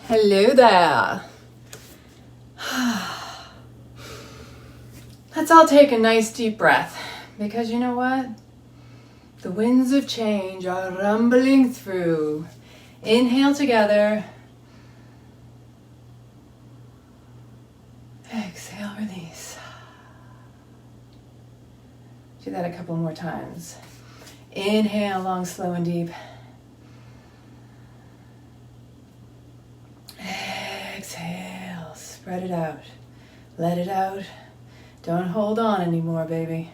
Hello there. Let's all take a nice deep breath, because you know what? The winds of change are rumbling through. Inhale together. Exhale, release. Do that a couple more times. Inhale, long, slow, and deep. Exhale, spread it out. Let it out. Don't hold on anymore, baby.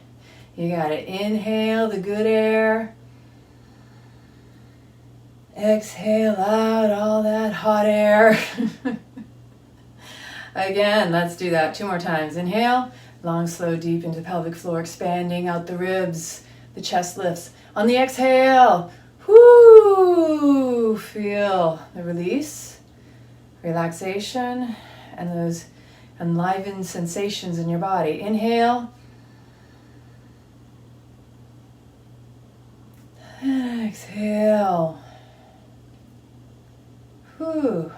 You gotta inhale the good air. Exhale out all that hot air. Again, let's do that 2 more times. Inhale, long, slow, deep into the pelvic floor, expanding out the ribs. The chest lifts. On the exhale, whoo, feel the release, relaxation, and those enlivened sensations in your body. Inhale. Exhale. Whew.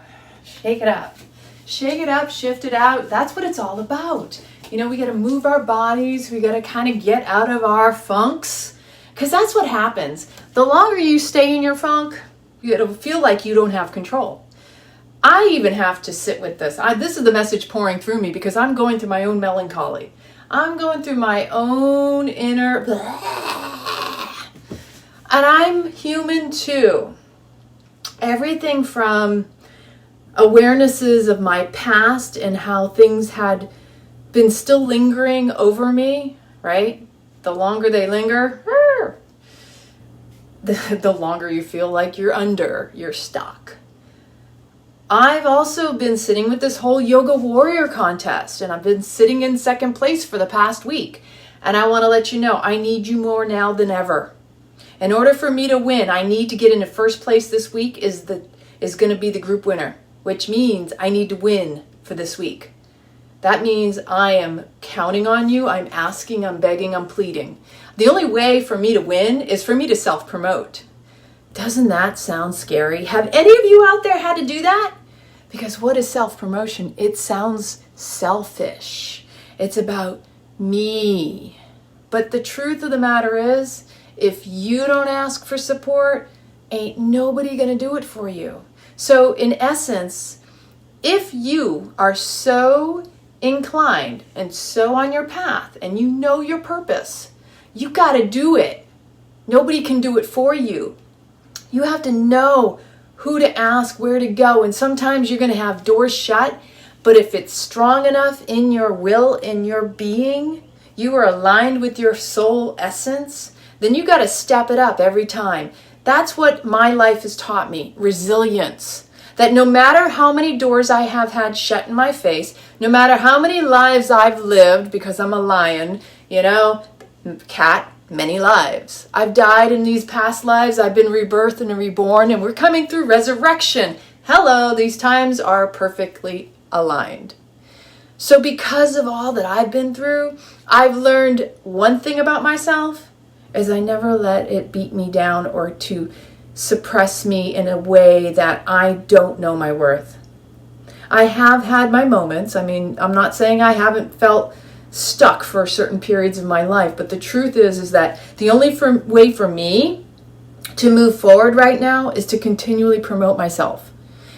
Shake it up. Shake it up, shift it out. That's what it's all about. You know, we got to move our bodies. We got to kind of get out of our funks, because that's what happens. The longer you stay in your funk, it'll feel like you don't have control. I even have to sit with this. This is the message pouring through me because I'm going through my own melancholy. I'm going through my own inner blah. And I'm human too. Everything from awarenesses of my past and how things had been still lingering over me, right? The longer they linger, the longer you feel like you're stuck. I've also been sitting with this whole yoga warrior contest, and I've been sitting in second place for the past week. And I want to let you know, I need you more now than ever. In order for me to win, I need to get into first place this week is going to be the group winner, which means I need to win for this week. That means I am counting on you. I'm asking, I'm begging, I'm pleading. The only way for me to win is for me to self-promote. Doesn't that sound scary? Have any of you out there had to do that? Because what is self-promotion? It sounds selfish. It's about me. But the truth of the matter is, if you don't ask for support, ain't nobody gonna do it for you. So in essence, if you are so inclined and so on your path and you know your purpose, you gotta do it. Nobody can do it for you. You have to know who to ask, where to go, and sometimes you're going to have doors shut, but if it's strong enough in your will, in your being, you are aligned with your soul essence, then you got to step it up every time. That's what my life has taught me, resilience. That no matter how many doors I have had shut in my face, no matter how many lives I've lived, because I'm a lion, you know, cat, many lives. I've died in these past lives. I've been rebirthed and reborn, and we're coming through resurrection. Hello, these times are perfectly aligned. So because of all that I've been through, I've learned one thing about myself, is I never let it beat me down or to suppress me in a way that I don't know my worth. I have had my moments. I mean, I'm not saying I haven't felt stuck for certain periods of my life, but the truth is that the only way for me to move forward right now is to continually promote myself.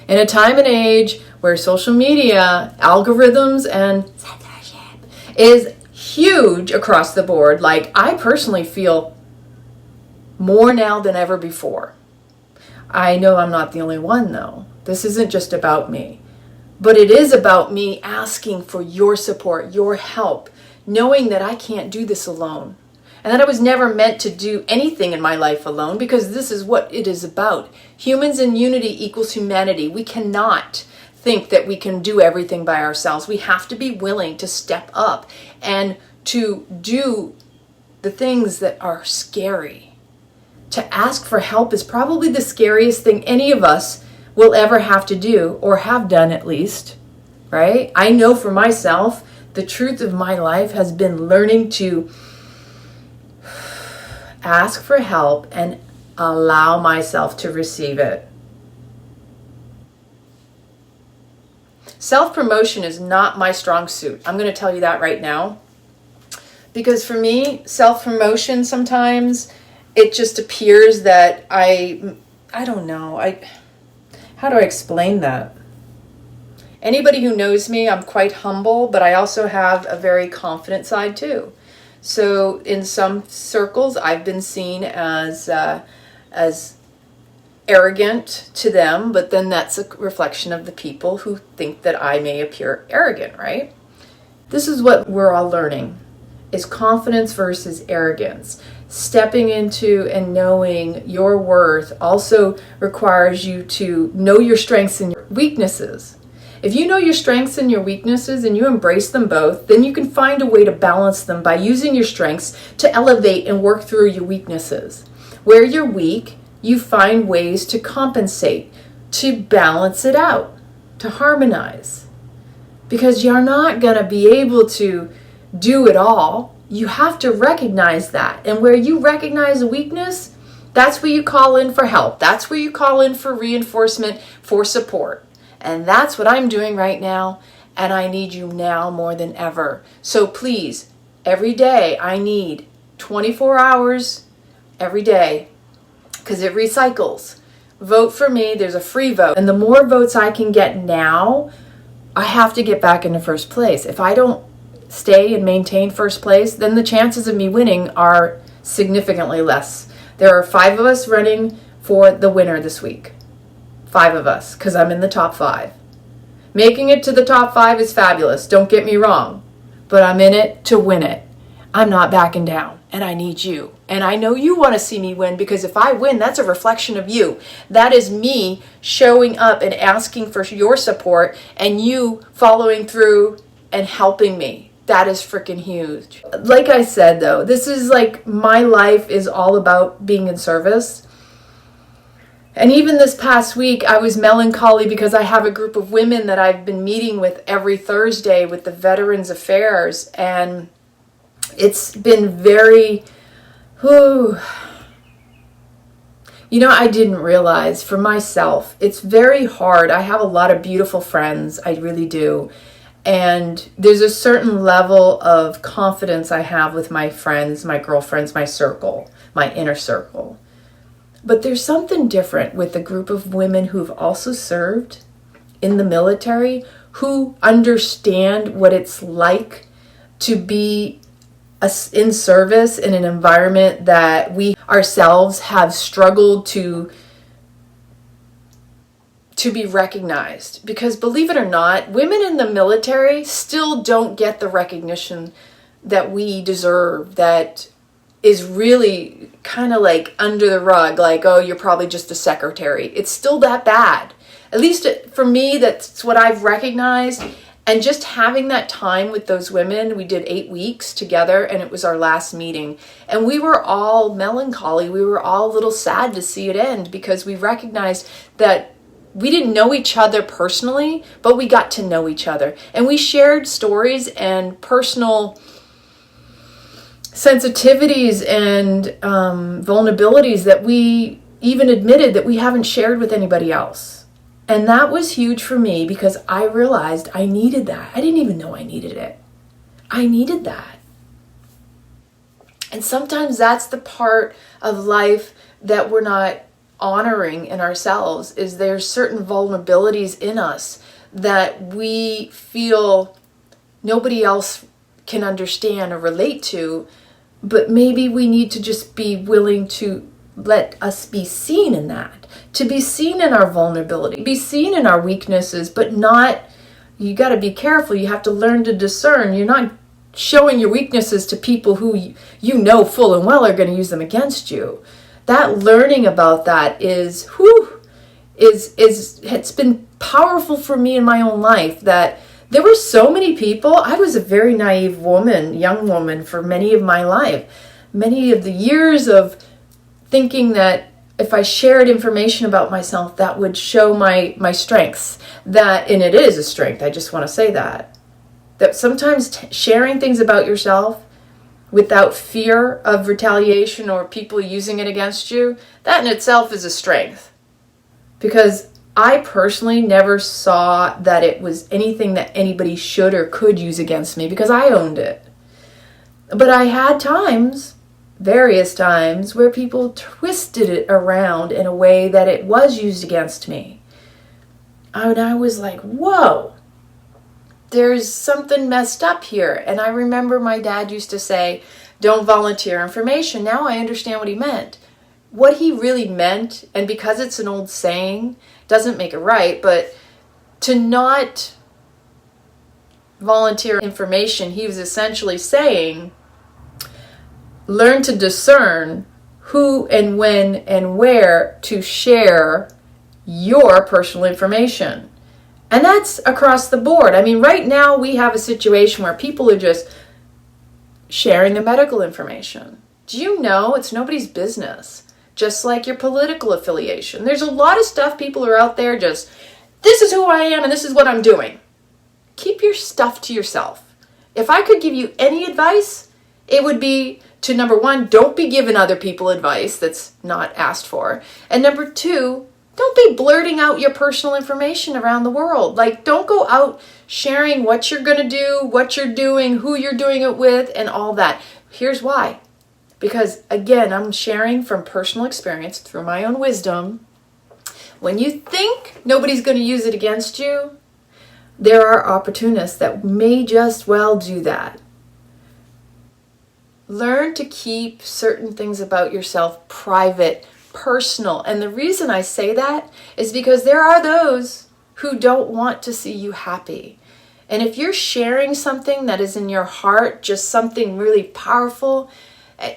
In a time and age where social media, algorithms, and censorship is huge across the board, like I personally feel more now than ever before. I know I'm not the only one though. This isn't just about me. But it is about me asking for your support, your help, knowing that I can't do this alone. And that I was never meant to do anything in my life alone, because this is what it is about. Humans in unity equals humanity. We cannot think that we can do everything by ourselves. We have to be willing to step up and to do the things that are scary. To ask for help is probably the scariest thing any of us will ever have to do, or have done at least, right? I know for myself, the truth of my life has been learning to ask for help and allow myself to receive it. Self-promotion is not my strong suit. I'm going to tell you that right now. Because for me, self-promotion sometimes, it just appears that I don't know. How do I explain that? Anybody who knows me, I'm quite humble, but I also have a very confident side too. So in some circles, I've been seen as arrogant to them, but then that's a reflection of the people who think that I may appear arrogant, right? This is what we're all learning, is confidence versus arrogance. Stepping into and knowing your worth also requires you to know your strengths and your weaknesses. If you know your strengths and your weaknesses and you embrace them both, then you can find a way to balance them by using your strengths to elevate and work through your weaknesses. Where you're weak, you find ways to compensate, to balance it out, to harmonize. Because you're not going to be able to do it all. You have to recognize that. And where you recognize a weakness, that's where you call in for help. That's where you call in for reinforcement, for support. And that's what I'm doing right now. And I need you now more than ever. So please, every day I need 24 hours every day because it recycles. Vote for me. There's a free vote. And the more votes I can get now, I have to get back into first place. If I don't stay and maintain first place, then the chances of me winning are significantly less. There are 5 of us running for the winner this week. 5 of us, because I'm in the top 5. Making it to the top 5 is fabulous, don't get me wrong, but I'm in it to win it. I'm not backing down, and I need you. And I know you want to see me win, because if I win, that's a reflection of you. That is me showing up and asking for your support, and you following through and helping me. That is freaking huge. Like I said, though, this is like my life is all about being in service. And even this past week, I was melancholy because I have a group of women that I've been meeting with every Thursday with the Veterans Affairs. And it's been very, I didn't realize for myself, it's very hard. I have a lot of beautiful friends. I really do. And there's a certain level of confidence I have with my friends, my girlfriends, my circle, my inner circle. But there's something different with a group of women who've also served in the military, who understand what it's like to be in service in an environment that we ourselves have struggled to be recognized. Because believe it or not, women in the military still don't get the recognition that we deserve, that is really kind of like under the rug, like, oh, you're probably just a secretary. It's still that bad. At least for me, that's what I've recognized. And just having that time with those women, we did 8 weeks together, and it was our last meeting. And we were all melancholy. We were all a little sad to see it end, because we recognized that we didn't know each other personally, but we got to know each other. And we shared stories and personal sensitivities and vulnerabilities that we even admitted that we haven't shared with anybody else. And that was huge for me, because I realized I needed that. I didn't even know I needed it. I needed that. And sometimes that's the part of life that we're not honoring in ourselves, is there's certain vulnerabilities in us that we feel nobody else can understand or relate to, but maybe we need to just be willing to let us be seen in that, to be seen in our vulnerability, be seen in our weaknesses, but not, you got to be careful. You have to learn to discern. You're not showing your weaknesses to people who you know full and well are going to use them against you. That learning about that is it's been powerful for me in my own life, that there were so many people. I was a very naive woman, young woman, for many of my life. Many of the years of thinking that if I shared information about myself, that would show my strengths. And it is a strength, I just want to say that. That sometimes sharing things about yourself without fear of retaliation or people using it against you, that in itself is a strength. Because I personally never saw that it was anything that anybody should or could use against me because I owned it. But I had times, various times, where people twisted it around in a way that it was used against me. And I was like, whoa, there's something messed up here. And I remember my dad used to say, don't volunteer information. Now I understand what he meant. What he really meant, and because it's an old saying, doesn't make it right, but to not volunteer information, he was essentially saying, learn to discern who and when and where to share your personal information. And that's across the board. I mean, right now we have a situation where people are just sharing their medical information. Do you know it's nobody's business? Just like your political affiliation. There's a lot of stuff people are out there just, this is who I am and this is what I'm doing. Keep your stuff to yourself. If I could give you any advice, it would be to, number one, don't be giving other people advice that's not asked for. And number two, don't be blurting out your personal information around the world. Like, don't go out sharing what you're going to do, what you're doing, who you're doing it with, and all that. Here's why. Because, again, I'm sharing from personal experience through my own wisdom. When you think nobody's going to use it against you, there are opportunists that may just well do that. Learn to keep certain things about yourself private, personal. And the reason I say that is because there are those who don't want to see you happy. And if you're sharing something that is in your heart, just something really powerful,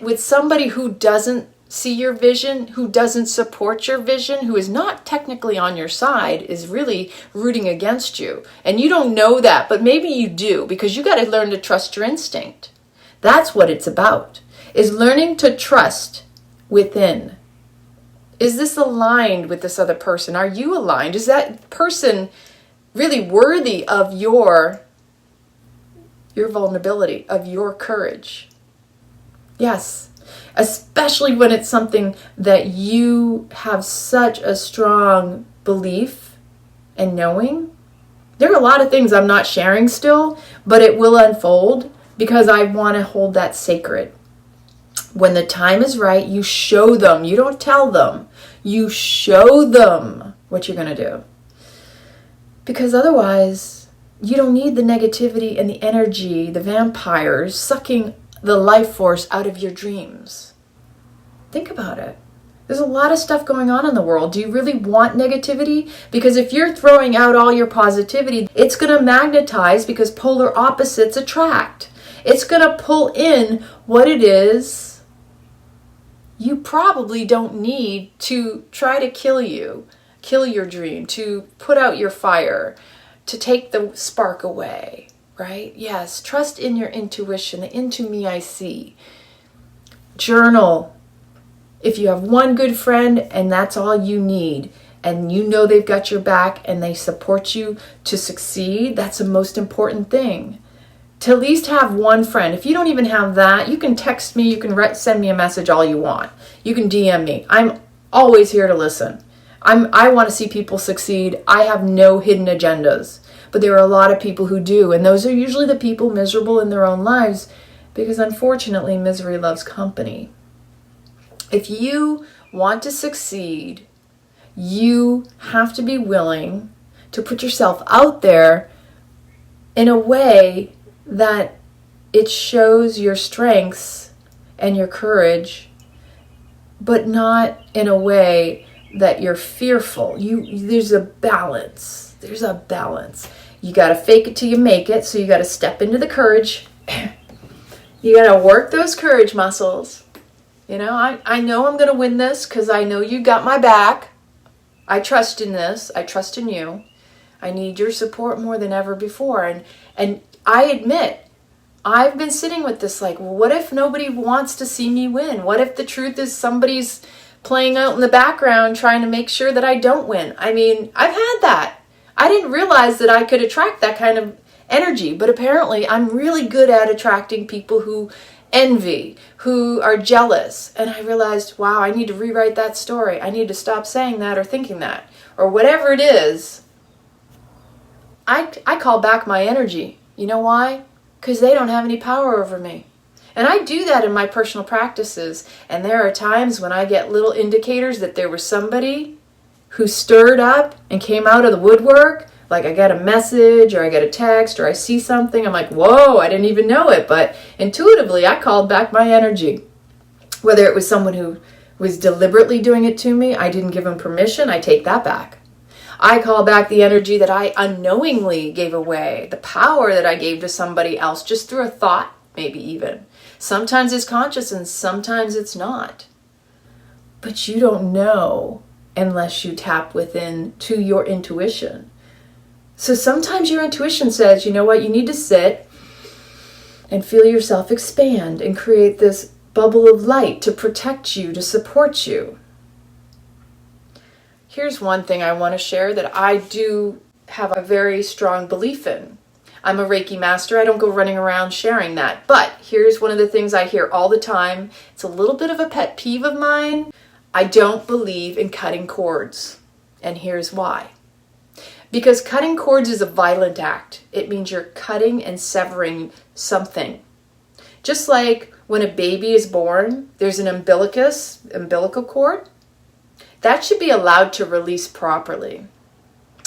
with somebody who doesn't see your vision, who doesn't support your vision, who is not technically on your side, is really rooting against you. And you don't know that, but maybe you do, because you got to learn to trust your instinct. That's what it's about, is learning to trust within. Is this aligned with this other person? Are you aligned? Is that person really worthy of your vulnerability, of your courage? Yes, especially when it's something that you have such a strong belief and knowing. There are a lot of things I'm not sharing still, but it will unfold because I want to hold that sacred. When the time is right, you show them. You don't tell them. You show them what you're going to do. Because otherwise, you don't need the negativity and the energy, the vampires sucking the life force out of your dreams. Think about it. There's a lot of stuff going on in the world. Do you really want negativity? Because if you're throwing out all your positivity, it's going to magnetize because polar opposites attract. It's going to pull in what it is you probably don't need to try to kill your dream, to put out your fire, to take the spark away, right? Yes, trust in your intuition, the into me I see. Journal. If you have one good friend and that's all you need, and you know they've got your back and they support you to succeed, that's the most important thing. To at least have one friend. If you don't even have that, you can text me, you can send me a message all you want. You can DM me. I'm always here to listen. I want to see people succeed. I have no hidden agendas. But there are a lot of people who do, and those are usually the people miserable in their own lives because unfortunately misery loves company. If you want to succeed, you have to be willing to put yourself out there in a way that it shows your strengths and your courage, but not in a way that you're fearful. There's a balance. There's a balance. You got to fake it till you make it, so you got to step into the courage. You got to work those courage muscles. You know, I know I'm going to win this because I know you got my back. I trust in this. I trust in you. I need your support more than ever before. And I admit, I've been sitting with this like, well, what if nobody wants to see me win? What if the truth is somebody's playing out in the background trying to make sure that I don't win? I mean, I've had that. I didn't realize that I could attract that kind of energy, but apparently I'm really good at attracting people who envy, who are jealous. And I realized, wow, I need to rewrite that story. I need to stop saying that or thinking that. or whatever it is, I call back my energy. You know why? Because they don't have any power over me. And I do that in my personal practices. And there are times when I get little indicators that there was somebody who stirred up and came out of the woodwork. Like I get a message or I get a text or I see something. I'm like, whoa, I didn't even know it. But intuitively, I called back my energy. Whether it was someone who was deliberately doing it to me, I didn't give them permission, I take that back. I call back the energy that I unknowingly gave away, the power that I gave to somebody else just through a thought, maybe even. Sometimes it's conscious and sometimes it's not. But you don't know unless you tap within to your intuition. So sometimes your intuition says, you know what, you need to sit and feel yourself expand and create this bubble of light to protect you, to support you. Here's one thing I want to share that I do have a very strong belief in. I'm a Reiki master. I don't go running around sharing that. But here's one of the things I hear all the time. It's a little bit of a pet peeve of mine. I don't believe in cutting cords. And here's why. Because cutting cords is a violent act. It means you're cutting and severing something. Just like when a baby is born, there's an umbilical cord. That should be allowed to release properly.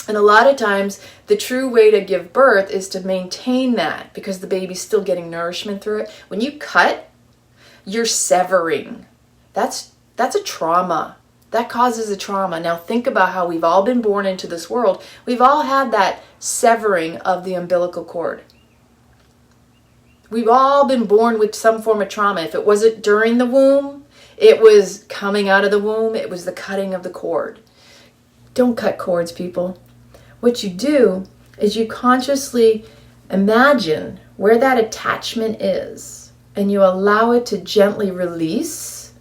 And a lot of times, the true way to give birth is to maintain that because the baby's still getting nourishment through it. When you cut, you're severing. That's a trauma. That causes a trauma. Now think about how we've all been born into this world. We've all had that severing of the umbilical cord. We've all been born with some form of trauma. If it wasn't during the womb, it was coming out of the womb. It was the cutting of the cord. Don't cut cords, people. What you do is you consciously imagine where that attachment is and you allow it to gently release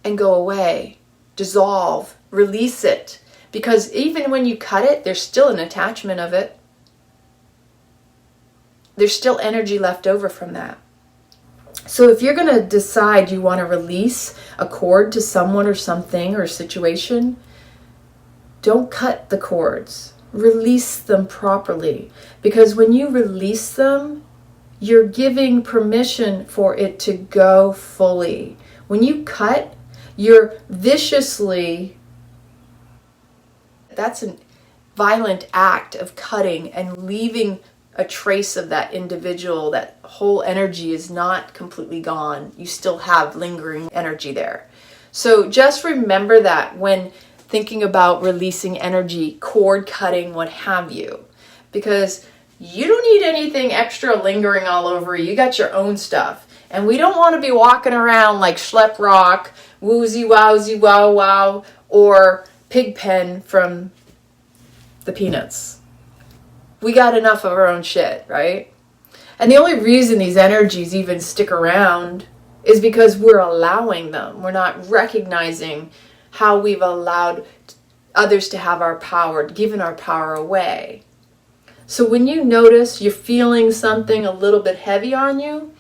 and go away, dissolve, release it. Because even when you cut it, there's still an attachment of it. There's still energy left over from that. So if you're going to decide you want to release a cord to someone or something or situation, don't cut the cords. Release them properly. Because when you release them, you're giving permission for it to go fully. When you cut, you're viciously, that's a violent act of cutting and leaving a trace of that individual. That whole energy is not completely gone. You still have lingering energy there. So just remember that when thinking about releasing energy, cord cutting, what have you. Because you don't need anything extra lingering all over you. You got your own stuff. And we don't want to be walking around like Schlep Rock, Woozy Wowzy Wow Wow, or Pigpen from the Peanuts. We got enough of our own shit, right? And the only reason these energies even stick around is because we're allowing them. We're not recognizing how we've allowed others to have our power, given our power away. So when you notice you're feeling something a little bit heavy on you,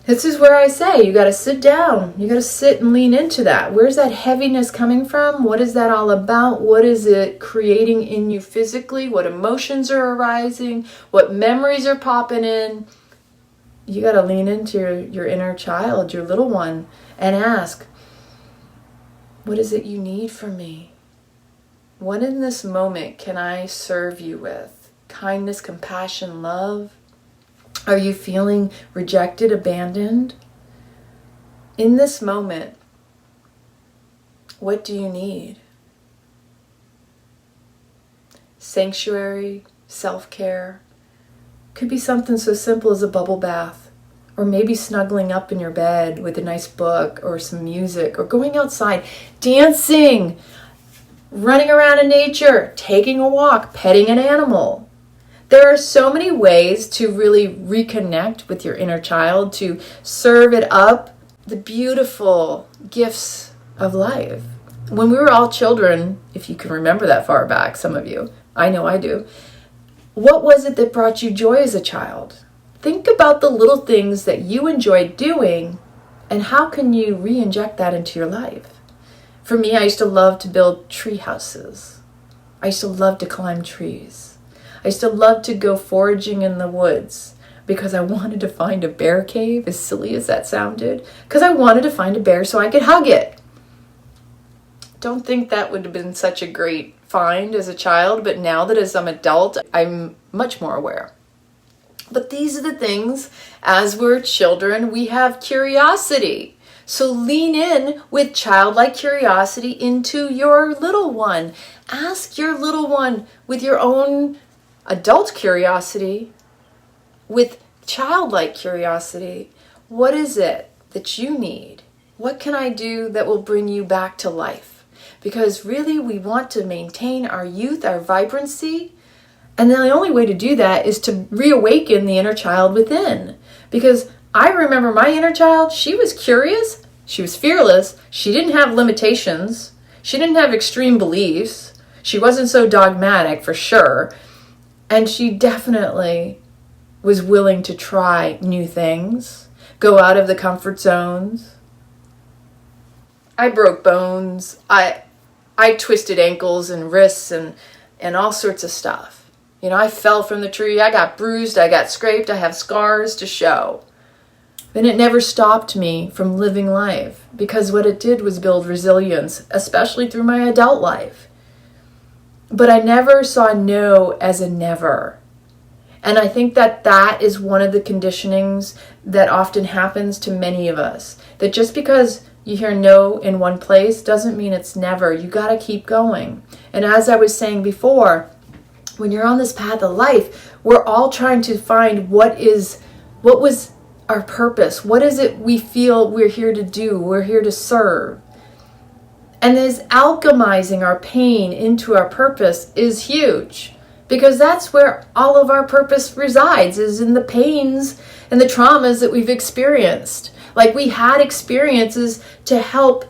this is where I say you got to sit down. You got to sit and lean into that. Where's that heaviness coming from? What is that all about? What is it creating in you physically? What emotions are arising? What memories are popping in? You got to lean into your inner child, your little one, and ask, what is it you need from me? What in this moment can I serve you with? Kindness, compassion, love? Are you feeling rejected, abandoned? In this moment, what do you need? Sanctuary, self-care. Could be something so simple as a bubble bath, or maybe snuggling up in your bed with a nice book or some music, or going outside, dancing, running around in nature, taking a walk, petting an animal. There are so many ways to really reconnect with your inner child, to serve it up the beautiful gifts of life. When we were all children, if you can remember that far back, some of you, I know I do, what was it that brought you joy as a child? Think about the little things that you enjoyed doing and how can you re-inject that into your life? For me, I used to love to build tree houses. I used to love to climb trees. I used to love to go foraging in the woods because I wanted to find a bear cave, as silly as that sounded, because I wanted to find a bear so I could hug it. Don't think that would have been such a great find as a child, but now that as I'm an adult, I'm much more aware. But these are the things, as we're children, we have curiosity. So lean in with childlike curiosity into your little one. Ask your little one with your own adult curiosity, with childlike curiosity, what is it that you need? What can I do that will bring you back to life? Because really we want to maintain our youth, our vibrancy, and then the only way to do that is to reawaken the inner child within. Because I remember my inner child, she was curious, she was fearless, she didn't have limitations, she didn't have extreme beliefs, she wasn't so dogmatic for sure, and she definitely was willing to try new things, go out of the comfort zones. I broke bones, I twisted ankles and wrists and all sorts of stuff. You know, I fell from the tree, I got bruised, I got scraped, I have scars to show. And it never stopped me from living life, because what it did was build resilience, especially through my adult life. But I never saw no as a never. And I think that that is one of the conditionings that often happens to many of us. That just because you hear no in one place doesn't mean it's never. You got to keep going. And as I was saying before, when you're on this path of life, we're all trying to find what was our purpose. What is it we feel we're here to do? We're here to serve. And this alchemizing our pain into our purpose is huge, because that's where all of our purpose resides, is in the pains and the traumas that we've experienced. Like, we had experiences to help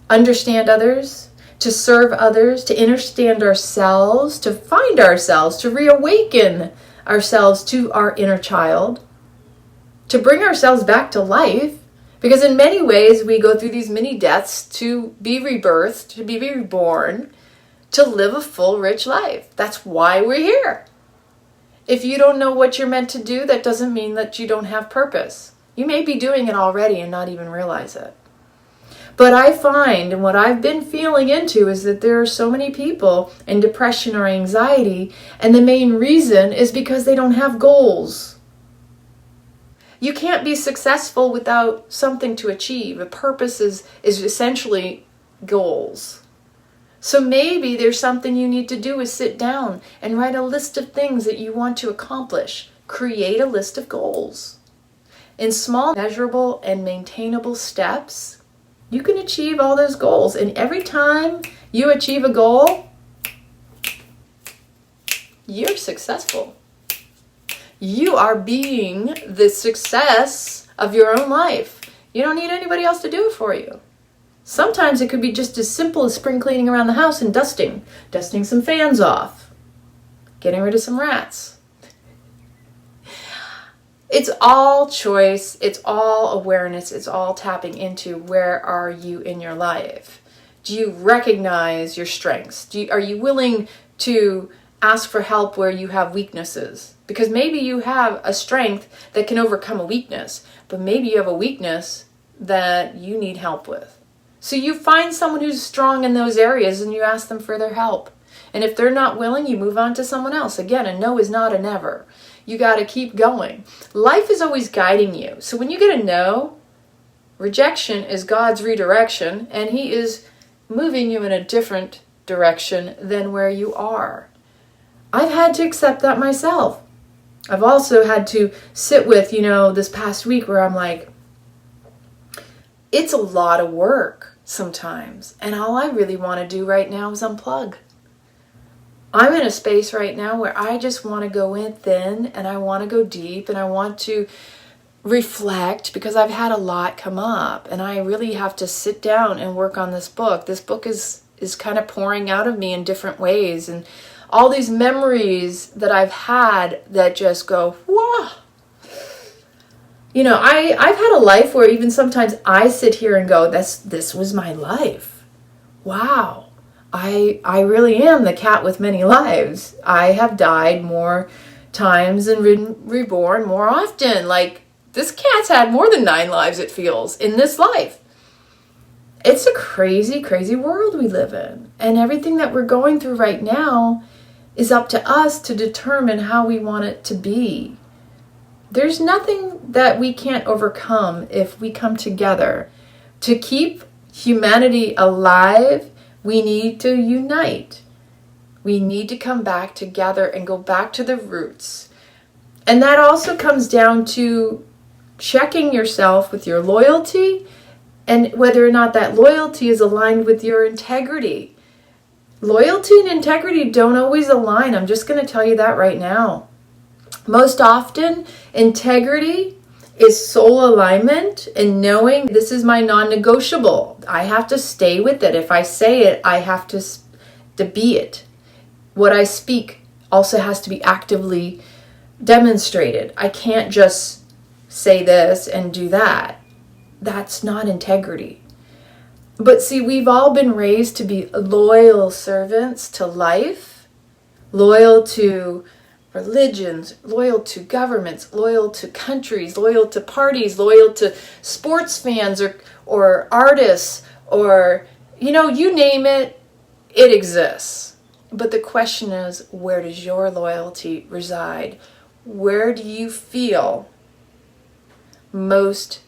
understand others, to serve others, to understand ourselves, to find ourselves, to reawaken ourselves to our inner child, to bring ourselves back to life. Because in many ways, we go through these mini deaths to be rebirthed, to be reborn, to live a full, rich life. That's why we're here. If you don't know what you're meant to do, that doesn't mean that you don't have purpose. You may be doing it already and not even realize it. But I find, and what I've been feeling into, is that there are so many people in depression or anxiety, and the main reason is because they don't have goals. You can't be successful without something to achieve. A purpose is essentially goals. So maybe there's something you need to do, is sit down and write a list of things that you want to accomplish. Create a list of goals. In small, measurable, and maintainable steps, you can achieve all those goals. And every time you achieve a goal, you're successful. You are being the success of your own life. You don't need anybody else to do it for you. Sometimes it could be just as simple as spring cleaning around the house and dusting some fans off, getting rid of some rats. It's all choice, it's all awareness, it's all tapping into where are you in your life. Do you recognize your strengths? Are you willing to ask for help where you have weaknesses? Because maybe you have a strength that can overcome a weakness, but maybe you have a weakness that you need help with. So you find someone who's strong in those areas and you ask them for their help. And if they're not willing, you move on to someone else. Again, a no is not a never. You got to keep going. Life is always guiding you. So when you get a no, rejection is God's redirection, and He is moving you in a different direction than where you are. I've had to accept that myself. I've also had to sit with, this past week where I'm like, it's a lot of work sometimes. And all I really want to do right now is unplug. I'm in a space right now where I just want to go in thin, and I want to go deep, and I want to reflect, because I've had a lot come up and I really have to sit down and work on this book. This book is kind of pouring out of me in different ways, and all these memories that I've had that just go, whoa. I've had a life where even sometimes I sit here and go, this was my life. wow, I really am the cat with many lives. I have died more times and been reborn more often. Like, this cat's had more than 9 lives, it feels, in this life. It's a crazy, crazy world we live in. And everything that we're going through right now is up to us to determine how we want it to be. There's nothing that we can't overcome if we come together. To keep humanity alive, we need to unite. We need to come back together and go back to the roots. And that also comes down to checking yourself with your loyalty and whether or not that loyalty is aligned with your integrity. Loyalty and integrity don't always align. I'm just going to tell you that right now. Most often, integrity is soul alignment and knowing this is my non-negotiable. I have to stay with it. If I say it, I have to be it. What I speak also has to be actively demonstrated. I can't just say this and do that. That's not integrity. But see, we've all been raised to be loyal servants to life, loyal to religions, loyal to governments, loyal to countries, loyal to parties, loyal to sports fans or artists, or, you name it, it exists. But the question is, where does your loyalty reside? Where do you feel most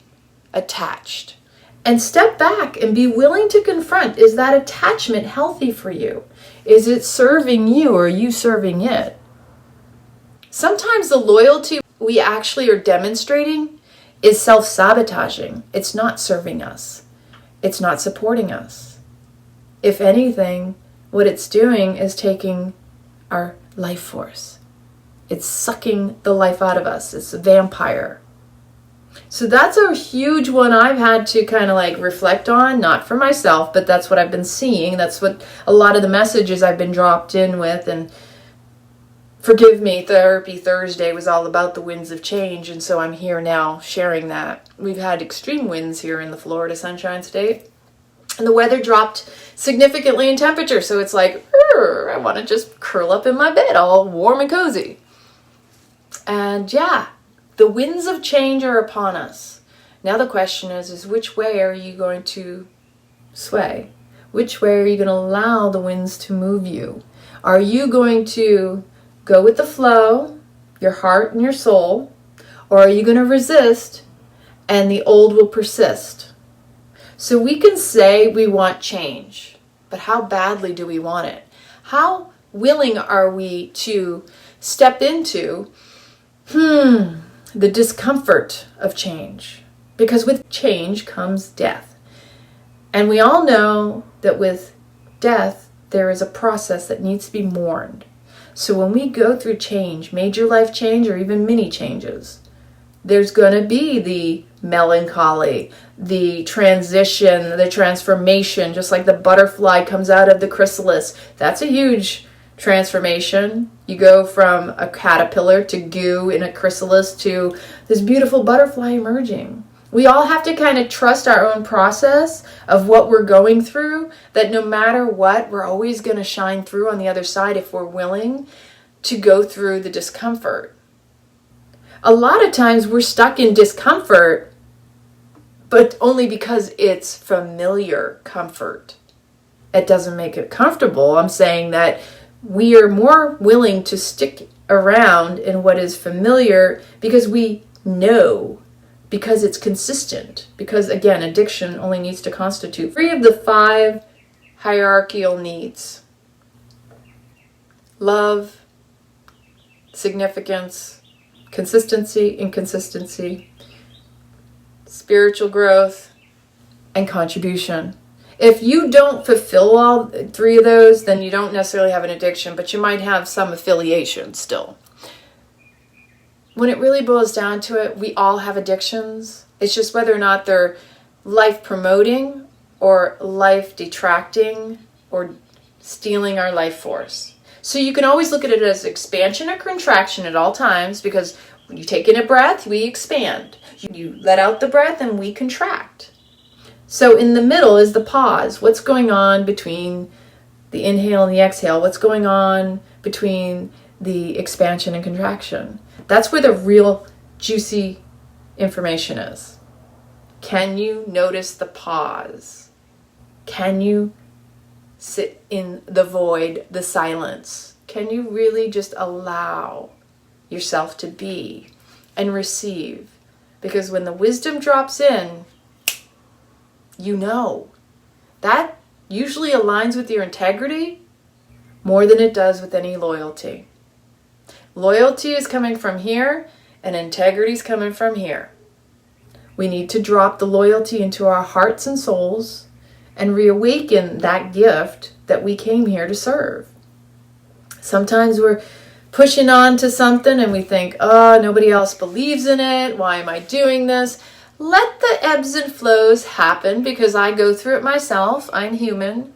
attached? And step back and be willing to confront, is that attachment healthy for you? Is it serving you or are you serving it? Sometimes the loyalty we actually are demonstrating is self-sabotaging. It's not serving us. It's not supporting us. If anything, what it's doing is taking our life force. It's sucking the life out of us. It's a vampire. So that's a huge one I've had to kind of reflect on, not for myself, but that's what I've been seeing. That's what a lot of the messages I've been dropped in with. And forgive me, Therapy Thursday was all about the winds of change, and so I'm here now sharing that. We've had extreme winds here in the Florida Sunshine State, and the weather dropped significantly in temperature, so it's like, I want to just curl up in my bed all warm and cozy. And yeah, the winds of change are upon us. Now the question is which way are you going to sway? Which way are you going to allow the winds to move you? Are you going to go with the flow, your heart and your soul, or are you going to resist and the old will persist? So we can say we want change, but how badly do we want it? How willing are we to step into the discomfort of change? Because with change comes death. And we all know that with death, there is a process that needs to be mourned. So when we go through change, major life change or even mini changes, there's going to be the melancholy, the transition, the transformation, just like the butterfly comes out of the chrysalis. That's a huge transformation. You go from a caterpillar to goo in a chrysalis to this beautiful butterfly emerging. We all have to kind of trust our own process of what we're going through, that no matter what, we're always going to shine through on the other side if we're willing to go through the discomfort. A lot of times we're stuck in discomfort, but only because it's familiar comfort. It doesn't make it comfortable. I'm saying that we are more willing to stick around in what is familiar because we know, because it's consistent. Because again, addiction only needs to constitute 3 of the 5 hierarchical needs: love, significance, consistency, inconsistency, spiritual growth, and contribution. If you don't fulfill all 3 of those, then you don't necessarily have an addiction, but you might have some affiliation still. When it really boils down to it, we all have addictions. It's just whether or not they're life promoting or life detracting or stealing our life force. So you can always look at it as expansion or contraction at all times, because when you take in a breath, we expand. You let out the breath and we contract. So in the middle is the pause. What's going on between the inhale and the exhale? What's going on between the expansion and contraction? That's where the real juicy information is. Can you notice the pause? Can you sit in the void, the silence? Can you really just allow yourself to be and receive? Because when the wisdom drops in, you know, that usually aligns with your integrity more than it does with any loyalty. Loyalty is coming from here, and integrity is coming from here. We need to drop the loyalty into our hearts and souls and reawaken that gift that we came here to serve. Sometimes we're pushing on to something and we think, oh, nobody else believes in it. Why am I doing this? Let the ebbs and flows happen, because I go through it myself. I'm human.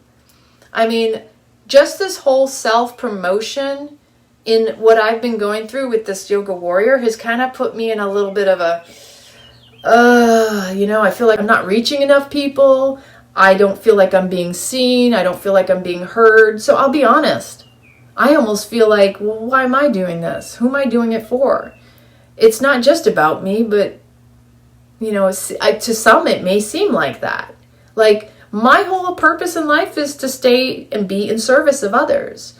I mean, just this whole self-promotion in what I've been going through with this yoga warrior has kind of put me in a little bit of a, I feel like I'm not reaching enough people. I don't feel like I'm being seen. I don't feel like I'm being heard. So I'll be honest. I almost feel like, well, why am I doing this? Who am I doing it for? It's not just about me, but to some it may seem like that. Like, my whole purpose in life is to stay and be in service of others.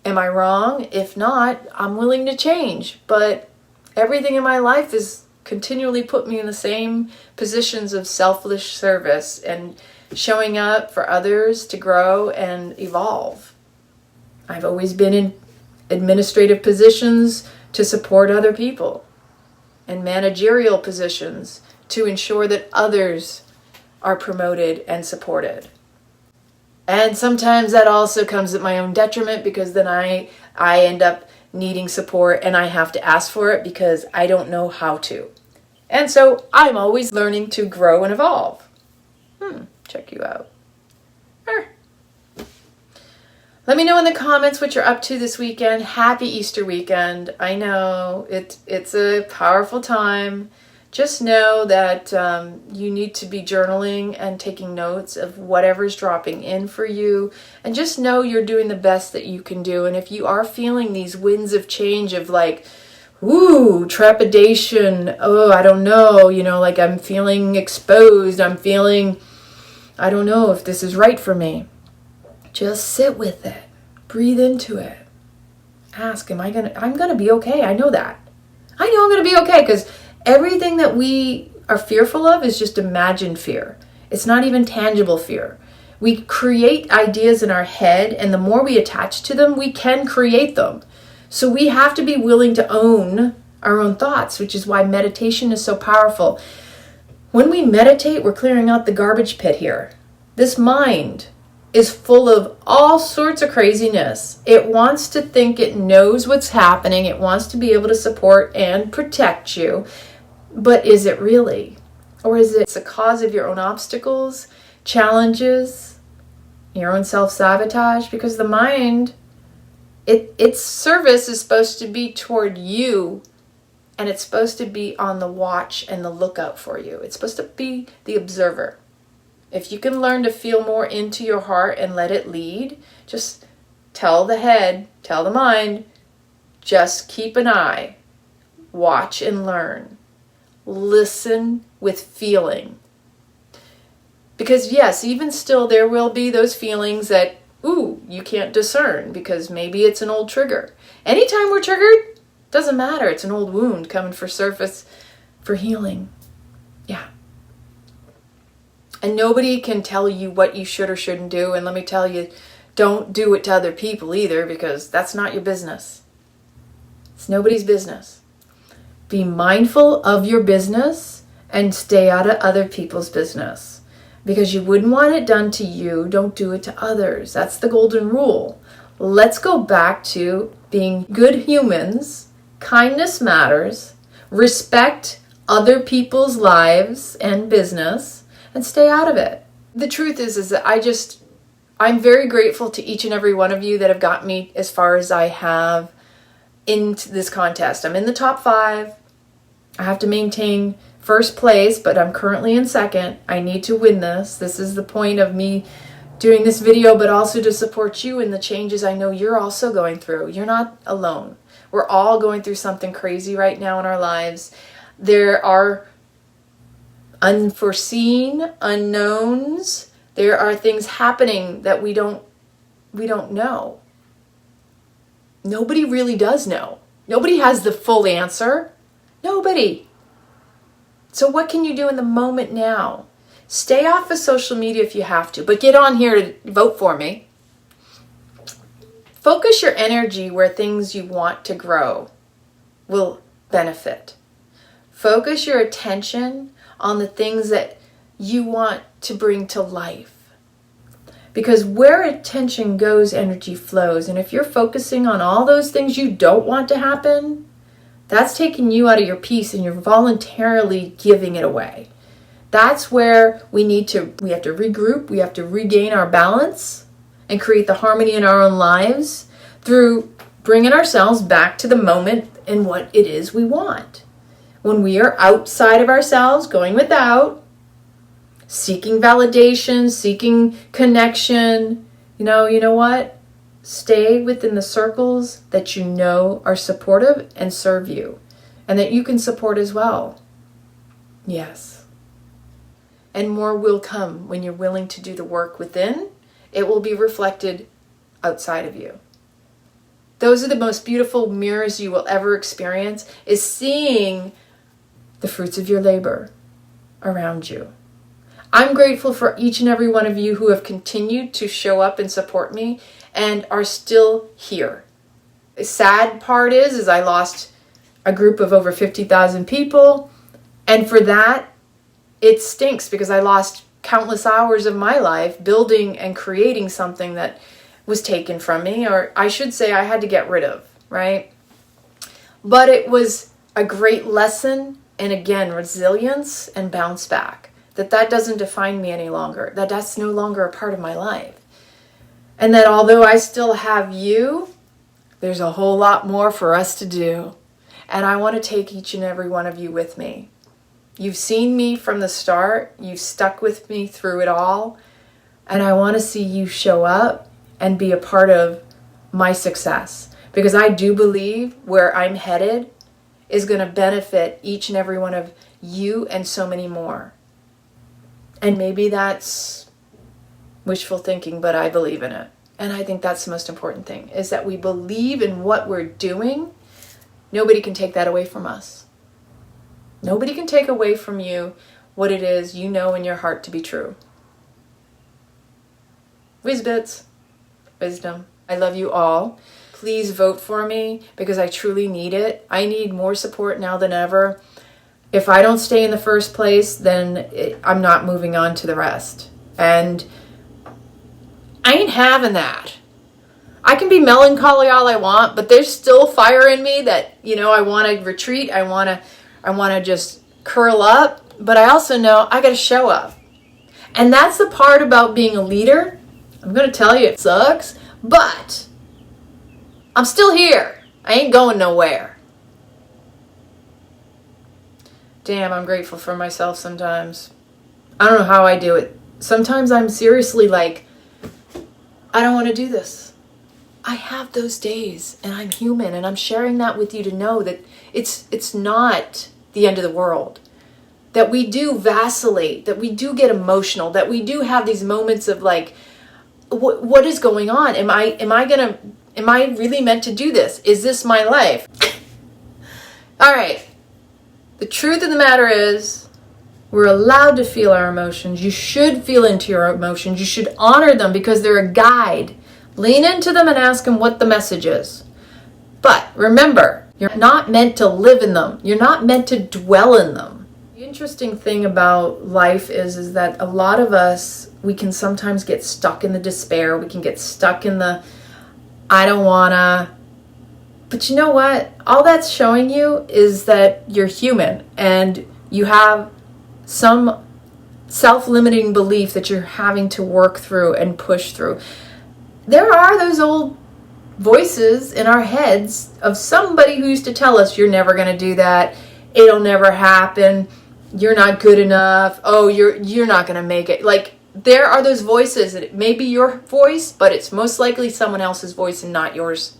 Am I wrong? If not, I'm willing to change. But everything in my life is continually put me in the same positions of selfless service and showing up for others to grow and evolve. I've always been in administrative positions to support other people, and managerial positions to ensure that others are promoted and supported. And sometimes that also comes at my own detriment, because then I end up needing support and I have to ask for it because I don't know how to. And so I'm always learning to grow and evolve. Check you out. Let me know in the comments what you're up to this weekend. Happy Easter weekend. I know it's a powerful time. Just know that you need to be journaling and taking notes of whatever's dropping in for you. And just know you're doing the best that you can do. And if you are feeling these winds of change of like, ooh, trepidation, oh, I don't know, like I'm feeling exposed, I'm feeling, I don't know if this is right for me. Just sit with it. Breathe into it. Ask, I'm going to be okay. I know that. I know I'm going to be okay, because everything that we are fearful of is just imagined fear. It's not even tangible fear. We create ideas in our head, and the more we attach to them, we can create them. So we have to be willing to own our own thoughts, which is why meditation is so powerful. When we meditate, we're clearing out the garbage pit here. This mind is full of all sorts of craziness. It wants to think it knows what's happening. It wants to be able to support and protect you. But is it really? Or is it the cause of your own obstacles, challenges, your own self-sabotage? Because the mind, its service is supposed to be toward you, and it's supposed to be on the watch and the lookout for you. It's supposed to be the observer. If you can learn to feel more into your heart and let it lead, just tell the head, tell the mind, just keep an eye, watch and learn. Listen with feeling. Because yes, even still there will be those feelings that, you can't discern, because maybe it's an old trigger. Anytime we're triggered, doesn't matter. It's an old wound coming for surface for healing. Yeah. And nobody can tell you what you should or shouldn't do. And let me tell you, don't do it to other people either, because that's not your business. It's nobody's business. Be mindful of your business and stay out of other people's business. Because you wouldn't want it done to you, don't do it to others. That's the golden rule. Let's go back to being good humans. Kindness matters. Respect other people's lives and business, and stay out of it. The truth is that I'm very grateful to each and every one of you that have got me as far as I have into this contest. I'm in the top 5. I have to maintain first place, but I'm currently in second. I need to win this. This is the point of me doing this video, but also to support you in the changes I know you're also going through. You're not alone. We're all going through something crazy right now in our lives. There are unforeseen unknowns. There are things happening that we don't know. Nobody really does know. Nobody has the full answer. Nobody. So what can you do in the moment now? Stay off of social media if you have to, but get on here to vote for me. Focus your energy where things you want to grow will benefit. Focus your attention on the things that you want to bring to life. Because where attention goes, energy flows. And if you're focusing on all those things you don't want to happen, that's taking you out of your peace and you're voluntarily giving it away. That's where we have to regroup, we have to regain our balance and create the harmony in our own lives through bringing ourselves back to the moment and what it is we want. When we are outside of ourselves, going without, seeking validation, seeking connection, you know what? Stay within the circles that you know are supportive and serve you and that you can support as well. Yes. And more will come when you're willing to do the work within. It will be reflected outside of you. Those are the most beautiful mirrors you will ever experience, is seeing the fruits of your labor around you. I'm grateful for each and every one of you who have continued to show up and support me and are still here. The sad part is I lost a group of over 50,000 people, and for that, it stinks because I lost countless hours of my life building and creating something that was taken from me, or I should say I had to get rid of, right? But it was a great lesson, and again, resilience and bounce back. That doesn't define me any longer, that's no longer a part of my life. And that although I still have you, there's a whole lot more for us to do. And I want to take each and every one of you with me. You've seen me from the start. You've stuck with me through it all. And I want to see you show up and be a part of my success. Because I do believe where I'm headed is going to benefit each and every one of you and so many more. And maybe that's wishful thinking, but I believe in it. And I think that's the most important thing, is that we believe in what we're doing. Nobody can take that away from us. Nobody can take away from you what it is you know in your heart to be true. Whizbits. Wisdom. I love you all. Please vote for me because I truly need it. I need more support now than ever. If I don't stay in the first place, then I'm not moving on to the rest. And I ain't having that. I can be melancholy all I want, but there's still fire in me that, I want to retreat. I want to just curl up, but I also know I got to show up. And that's the part about being a leader. I'm going to tell you, it sucks, but I'm still here. I ain't going nowhere. Damn, I'm grateful for myself sometimes. I don't know how I do it. Sometimes I'm seriously like, I don't want to do this. I have those days, and I'm human, and I'm sharing that with you to know that it's not the end of the world. That we do vacillate, that we do get emotional, that we do have these moments of like, what is going on? Am I really meant to do this? Is this my life? All right. The truth of the matter is, we're allowed to feel our emotions. You should feel into your emotions. You should honor them because they're a guide. Lean into them and ask them what the message is. But remember, you're not meant to live in them. You're not meant to dwell in them. The interesting thing about life is that a lot of us, we can sometimes get stuck in the despair. We can get stuck in the, I don't wanna. But you know what? All that's showing you is that you're human and you have some self-limiting belief that you're having to work through and push through. There are those old voices in our heads of somebody who used to tell us, you're never going to do that. it'll never happen, you're not good enough, oh, you're not going to make it. Like, there are those voices, and it may be your voice, but it's most likely someone else's voice and not yours.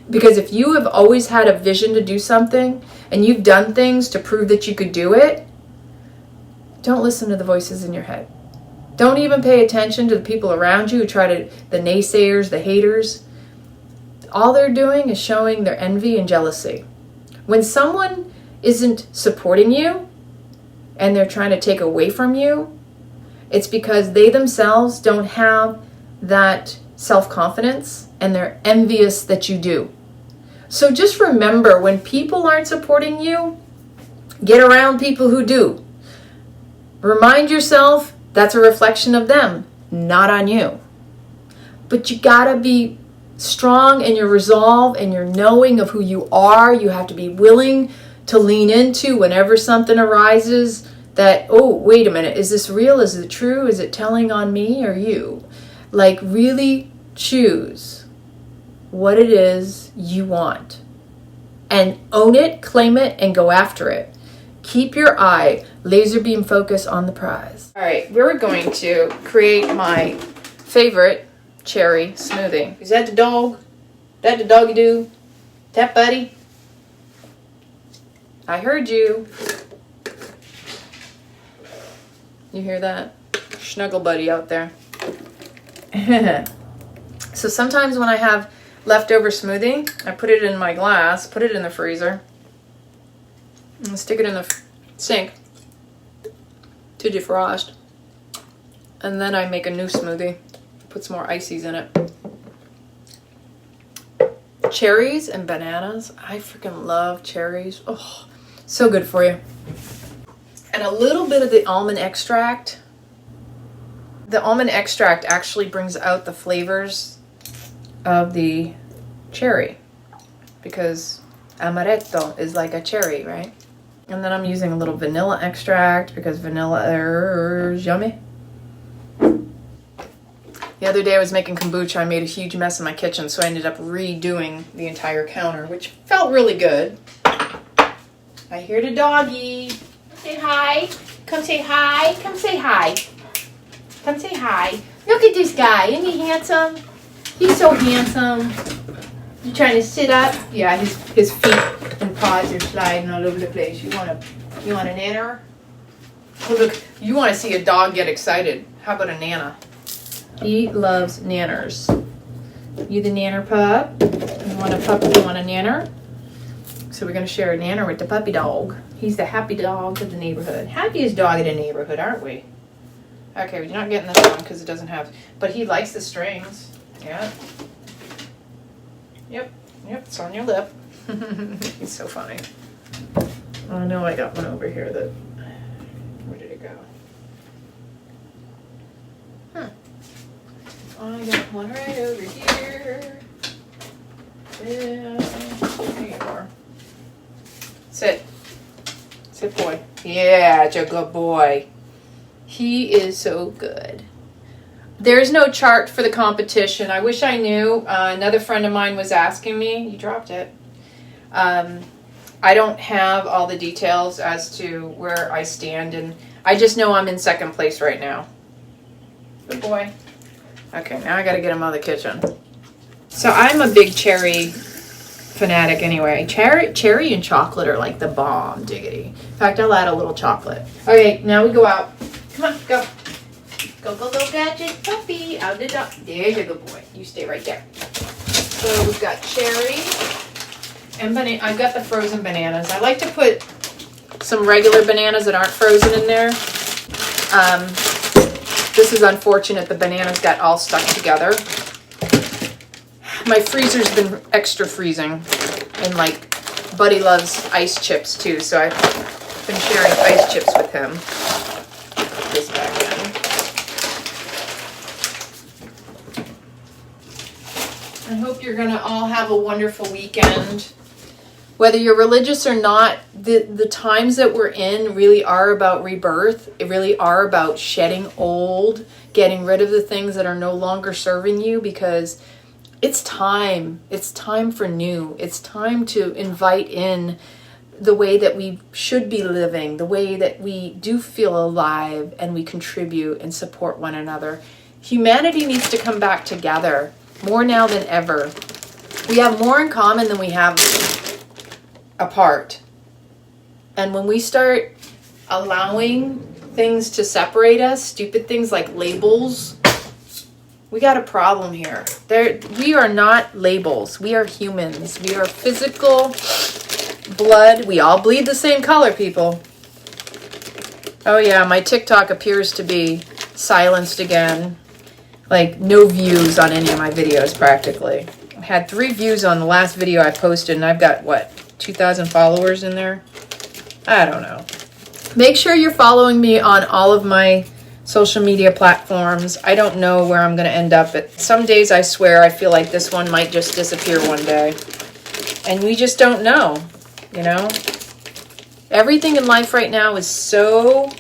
Because if you have always had a vision to do something and you've done things to prove that you could do it, don't listen to the voices in your head. Don't even pay attention to the people around you who the naysayers, the haters. All they're doing is showing their envy and jealousy. When someone isn't supporting you and they're trying to take away from you, it's because they themselves don't have that self-confidence and they're envious that you do. So just remember, when people aren't supporting you, get around people who do. Remind yourself that's a reflection of them, not on you. But you gotta be strong in your resolve and your knowing of who you are. You have to be willing to lean into whenever something arises that, oh, wait a minute, is this real? Is it true? Is it telling on me or you? Like, really choose what it is you want and own it, claim it, and go after it. Keep your eye laser beam focus on the prize. All right, we're going to create my favorite cherry smoothie. Is that the dog? That the doggy do? That buddy? I heard you. You hear that? Snuggle buddy out there. So sometimes when I have leftover smoothie, I put it in my glass, put it in the freezer, and stick it in the sink to defrost. And then I make a new smoothie, put some more ices in it. Cherries and bananas. I freaking love cherries. Oh, so good for you. And a little bit of the almond extract. The almond extract actually brings out the flavors of the cherry, because amaretto is like a cherry, right? And then I'm using a little vanilla extract because vanilla is yummy. The other day I was making kombucha. I made a huge mess in my kitchen, so I ended up redoing the entire counter, which felt really good. I hear the doggy. Say hi. Come say hi. Come say hi. Come say hi. Look at this guy. Isn't he handsome? He's so handsome. You trying to sit up? Yeah, his feet and paws are sliding all over the place. You want a nanner? Oh, look, you want to see a dog get excited. How about a nana? He loves nanners. You the nanner pup? You want a pup? You want a nanner? So we're going to share a nanner with the puppy dog. He's the happy dog of the neighborhood. Happiest dog in the neighborhood, aren't we? Okay, we're not getting this one because it doesn't have... But he likes the strings. Yeah. Yep, it's on your lip. He's so funny. Oh, no, I got one over here that... Where did it go? I got one right over here. Yeah, there you are. Sit. Sit, boy. Yeah, it's a good boy. He is so good. There's no chart for the competition. I wish I knew. Another friend of mine was asking me. You dropped it. I don't have all the details as to where I stand, and I just know I'm in second place right now. Good boy. Okay, now I gotta get him out of the kitchen. So I'm a big cherry fanatic anyway. Cherry and chocolate are like the bomb, diggity. In fact, I'll add a little chocolate. Okay, now we go out. Come on, go. Go, go, go, gadget puppy. Out the door. There's a good boy. You stay right there. So we've got cherry and banana. I've got the frozen bananas. I like to put some regular bananas that aren't frozen in there. This is unfortunate. The bananas got all stuck together. My freezer's been extra freezing. And like, Buddy loves ice chips too. So I've been sharing ice chips with him. Put this back in. I hope you're going to all have a wonderful weekend. Whether you're religious or not, the times that we're in really are about rebirth. It really are about shedding old, getting rid of the things that are no longer serving you, because it's time. It's time for new. It's time to invite in the way that we should be living, the way that we do feel alive and we contribute and support one another. Humanity needs to come back together more now than ever. We have more in common than we have apart. And when we start allowing things to separate us, stupid things like labels, we got a problem here. We are not labels. We are humans. We are physical blood. We all bleed the same color, people. Oh yeah, my TikTok appears to be silenced again. Like, no views on any of my videos, practically. I had 3 views on the last video I posted, and I've got, what, 2,000 followers in there? I don't know. Make sure you're following me on all of my social media platforms. I don't know where I'm going to end up, but some days I swear I feel like this one might just disappear one day. And we just don't know, you know? Everything in life right now is so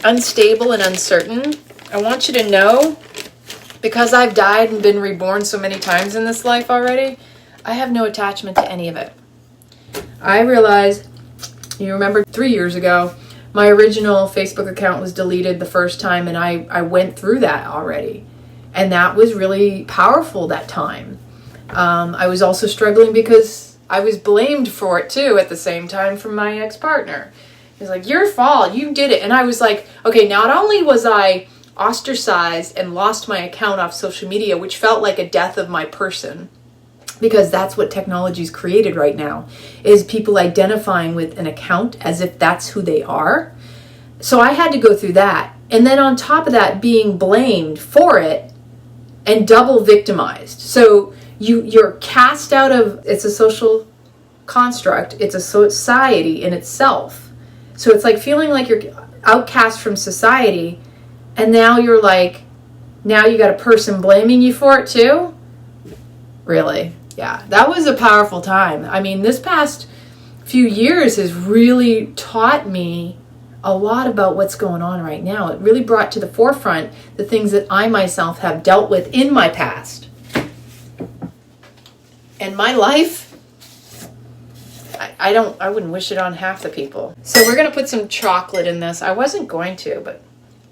unstable and uncertain. I want you to know, because I've died and been reborn so many times in this life already, I have no attachment to any of it. I realized, you remember 3 years ago, my original Facebook account was deleted the first time, and I went through that already. And that was really powerful that time. I was also struggling because I was blamed for it too at the same time from my ex-partner. He was like, your fault, you did it. And I was like, okay, not only was I ostracized and lost my account off social media, which felt like a death of my person, because that's what technology's created right now, is people identifying with an account as if that's who they are. So I had to go through that. And then on top of that, being blamed for it and double victimized. So you're cast out of, it's a social construct, it's a society in itself. So it's like feeling like you're outcast from society, and now you're like, now you got a person blaming you for it too? Really? Yeah, that was a powerful time. I mean, this past few years has really taught me a lot about what's going on right now. It really brought to the forefront the things that I myself have dealt with in my past. And my life, I wouldn't wish it on half the people. So we're going to put some chocolate in this. I wasn't going to, but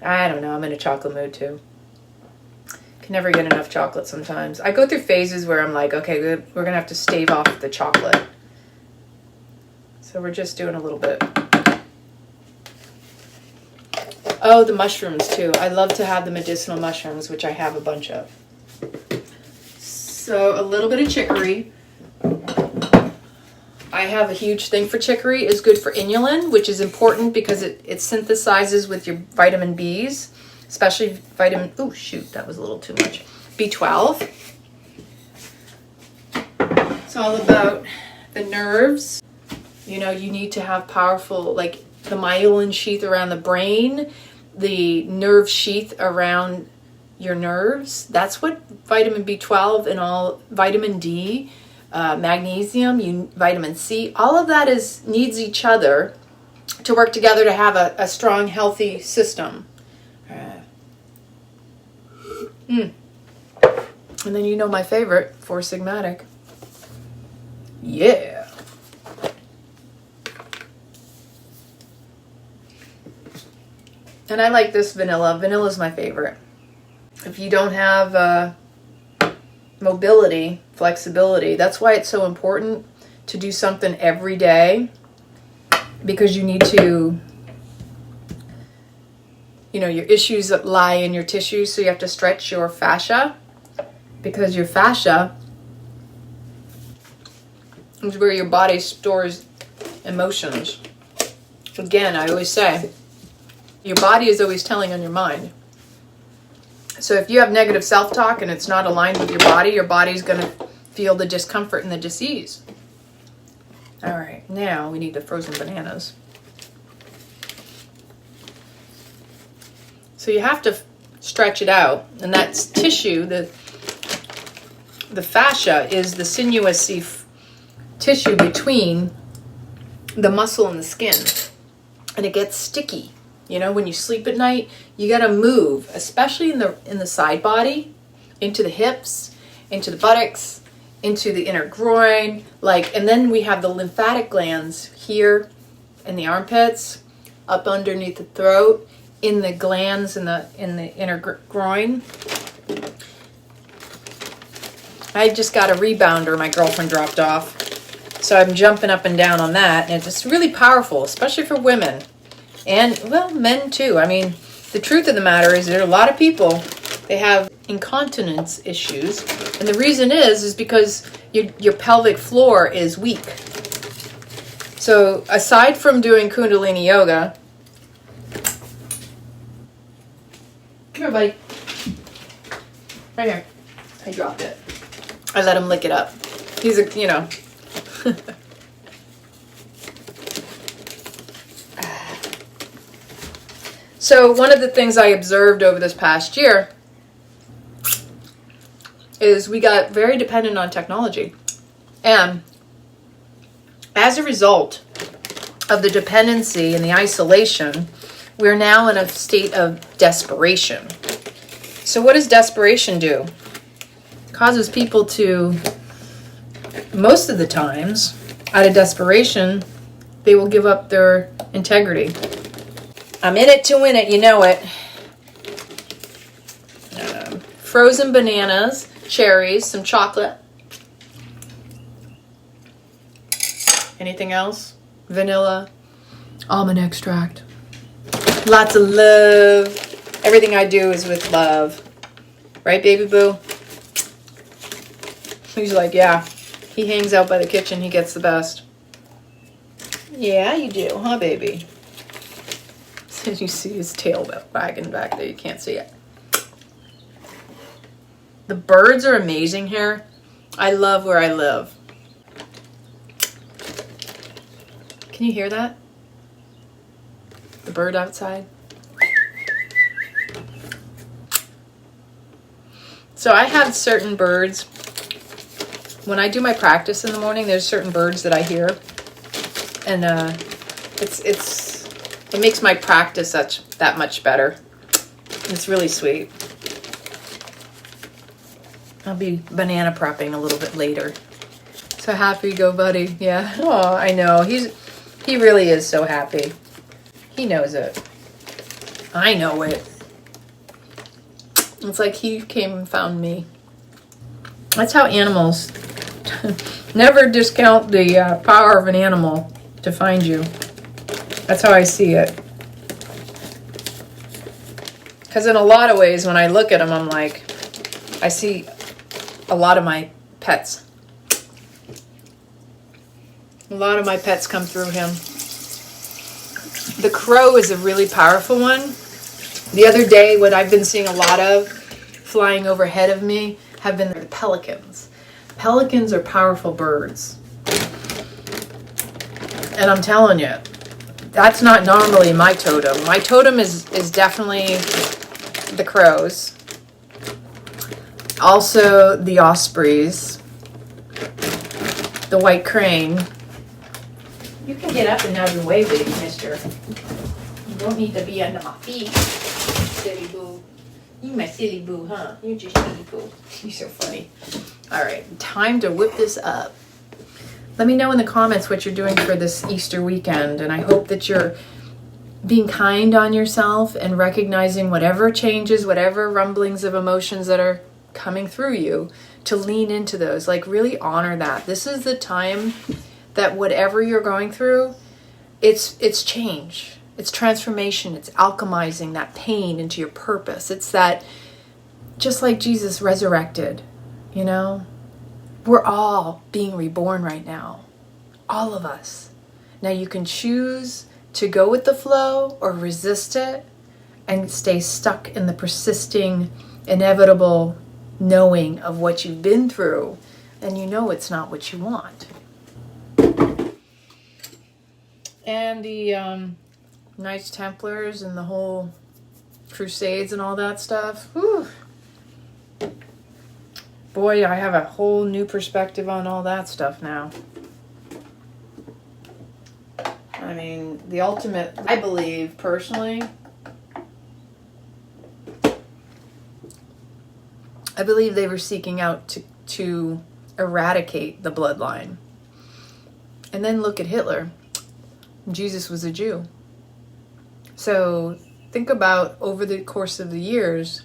I don't know. I'm in a chocolate mood too. Can never get enough chocolate sometimes. I go through phases where I'm like, okay, we're going to have to stave off the chocolate. So we're just doing a little bit. Oh, the mushrooms too. I love to have the medicinal mushrooms, which I have a bunch of. So a little bit of chicory. I have a huge thing for chicory. It's good for inulin, which is important because it synthesizes with your vitamin Bs, especially vitamin, oh shoot, that was a little too much, B12. It's all about the nerves. You know, you need to have powerful, like the myelin sheath around the brain, the nerve sheath around your nerves. That's what vitamin B12 and all, vitamin D, magnesium, vitamin C, all of that needs each other to work together to have a strong, healthy system. And then you know my favorite, Four Sigmatic. Yeah. And I like this vanilla. Vanilla's my favorite. If you don't have mobility, flexibility, that's why it's so important to do something every day, because you need to, you know, your issues lie in your tissues, so you have to stretch your fascia, because your fascia is where your body stores emotions. Again, I always say, your body is always telling on your mind. So if you have negative self-talk and it's not aligned with your body's going to feel the discomfort and the disease. All right, now we need the frozen bananas. So you have to stretch it out, and that's tissue. The fascia is the sinuous tissue between the muscle and the skin, and it gets sticky. You know, when you sleep at night, you got to move, especially in the side body, into the hips, into the buttocks, into the inner groin, like, and then we have the lymphatic glands here in the armpits, up underneath the throat, in the glands in the inner groin. I just got a rebounder my girlfriend dropped off, so I'm jumping up and down on that, and it's really powerful, especially for women and, well, men too. I mean, the truth of the matter is there are a lot of people, they have incontinence issues, and the reason is because your pelvic floor is weak. So aside from doing Kundalini yoga, come here, buddy. Right here. I dropped it. I let him lick it up. He's a, you know. So one of the things I observed over this past year is we got very dependent on technology. And as a result of the dependency and the isolation, we're now in a state of desperation. So what does desperation do? It causes people to, most of the times, out of desperation, they will give up their integrity. I'm in it to win it, you know it. Frozen bananas, cherries, some chocolate. Anything else? Vanilla, almond extract. Lots of love. Everything I do is with love. Right, baby boo? He's like, yeah. He hangs out by the kitchen. He gets the best. Yeah, you do, huh, baby? So you see his tail wagging back there. You can't see it. The birds are amazing here. I love where I live. Can you hear that? The bird outside. So I have certain birds. When I do my practice in the morning, there's certain birds that I hear. And it makes my practice that much better. It's really sweet. I'll be banana prepping a little bit later. So happy you go, buddy. Yeah. Oh, I know. He really is so happy. He knows it. I know it. It's like he came and found me. That's how animals... Never discount the power of an animal to find you. That's how I see it. Because in a lot of ways, when I look at him, I'm like, I see a lot of my pets. A lot of my pets come through him. The crow is a really powerful one. The other day, what I've been seeing a lot of flying overhead of me have been the pelicans. Pelicans are powerful birds. And I'm telling you, that's not normally my totem. My totem is definitely the crows. Also the ospreys. The white crane. You can get up and out of the way, baby mister. You don't need to be under my feet. Silly boo. You my silly boo, huh? You're just silly boo. You're so funny. Alright, time to whip this up. Let me know in the comments what you're doing for this Easter weekend, and I hope that you're being kind on yourself and recognizing whatever changes, whatever rumblings of emotions that are coming through you, to lean into those. Like, really honor that. This is the time that whatever you're going through, it's change. It's transformation. It's alchemizing that pain into your purpose. It's that, just like Jesus resurrected, you know? We're all being reborn right now. All of us. Now you can choose to go with the flow or resist it and stay stuck in the persisting, inevitable knowing of what you've been through, and you know it's not what you want. And the Knights Templars and the whole Crusades and all that stuff. Whew. Boy, I have a whole new perspective on all that stuff now. I mean, the ultimate, I believe, personally, I believe they were seeking out to eradicate the bloodline. And then look at Hitler. Jesus was a Jew. So think about over the course of the years,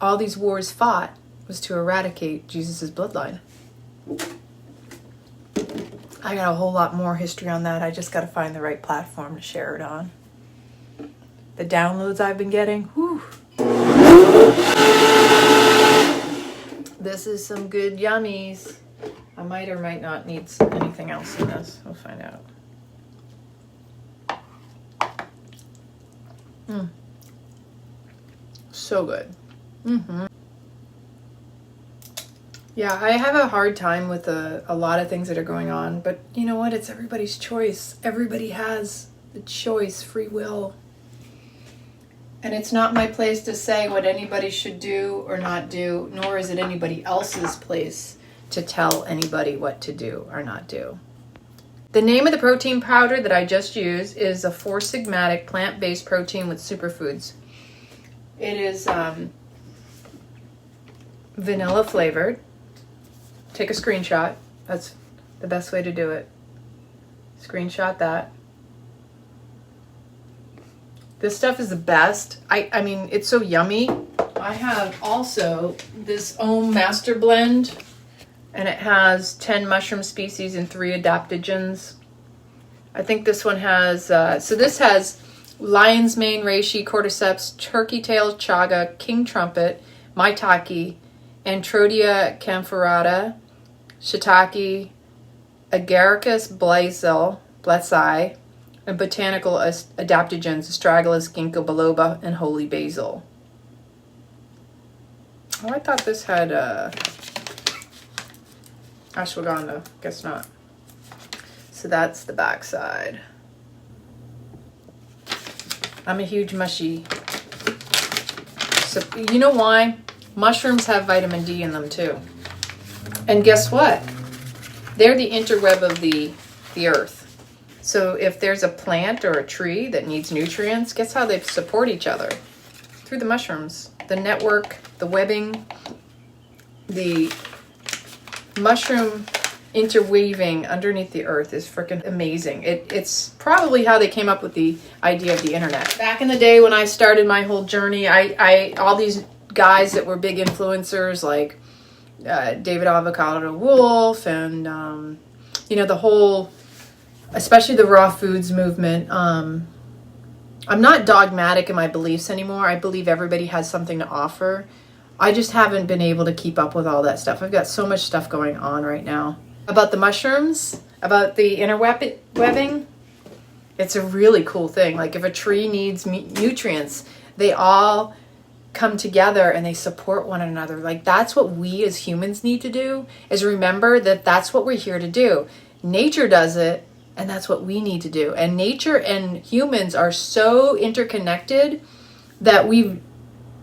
all these wars fought was to eradicate Jesus's bloodline. I got a whole lot more history on that. I just got to find the right platform to share it on. The downloads I've been getting, whew. This is some good yummies. I might or might not need anything else in this. We'll find out. So good. Yeah, I have a hard time with a lot of things that are going on, but you know what? It's everybody's choice. Everybody has the choice, free will. And it's not my place to say what anybody should do or not do, nor is it anybody else's place to tell anybody what to do or not do. The name of the protein powder that I just used is a 4-sigmatic plant-based protein with superfoods. It is vanilla flavored. Take a screenshot. That's the best way to do it. Screenshot that. This stuff is the best. I mean, it's so yummy. I have also this Master Blend, and it has 10 mushroom species and 3 adaptogens. I think this one has, so this has lion's mane, reishi, cordyceps, turkey tail, chaga, king trumpet, maitake, Antrodia campharata, shiitake, agaricus blesii, and botanical adaptogens, astragalus, ginkgo biloba, and holy basil. Oh, I thought this had ashwagandha. Guess not. So that's the back side. I'm a huge mushy. So you know why? Mushrooms have vitamin D in them too. And guess what? They're the interweb of the earth. So if there's a plant or a tree that needs nutrients, guess how they support each other? Through the mushrooms. The network, the webbing, the mushroom interweaving underneath the earth is freaking amazing. It's probably how they came up with the idea of the internet. Back in the day when I started my whole journey, I all these guys that were big influencers like David Avocado Wolf and you know, the whole, especially the raw foods movement. I'm not dogmatic in my beliefs anymore. I believe everybody has something to offer. I just haven't been able to keep up with all that stuff. I've got so much stuff going on right now. About the mushrooms, about the interwebbing, it's a really cool thing. Like if a tree needs nutrients, they all come together and they support one another. Like that's what we as humans need to do, is remember that that's what we're here to do. Nature does it, and that's what we need to do. And nature and humans are so interconnected that we've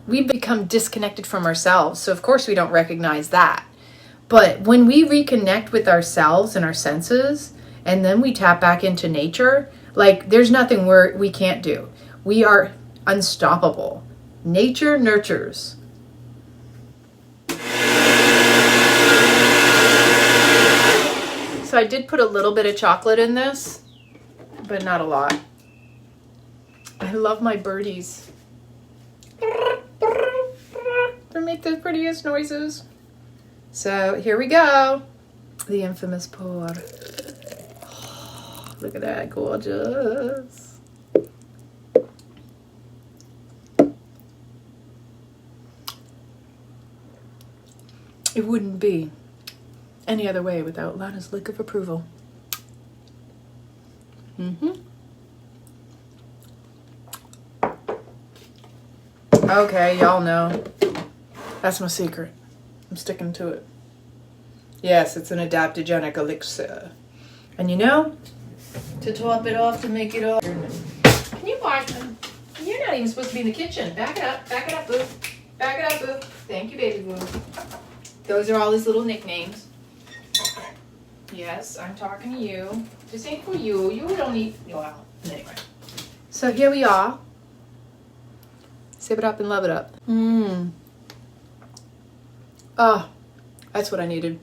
become disconnected from ourselves. So of course we don't recognize that. But when we reconnect with ourselves and our senses, and then we tap back into nature, like there's nothing we can't do. We are unstoppable. Nature nurtures. So I did put a little bit of chocolate in this, but not a lot. I love my birdies. They make the prettiest noises. So here we go. The infamous pour. Oh, look at that, gorgeous. It wouldn't be any other way without Lana's lick of approval. Okay, y'all know. That's my secret. I'm sticking to it. Yes, it's an adaptogenic elixir. And you know, to top it off, to make it all... Can you watch them? You're not even supposed to be in the kitchen. Back it up, boo. Back it up, boo. Thank you, baby boo. Those are all his little nicknames. Yes, I'm talking to you. This ain't for you. You don't need... Well, anyway. So here we are. Sip it up and love it up. Oh, that's what I needed.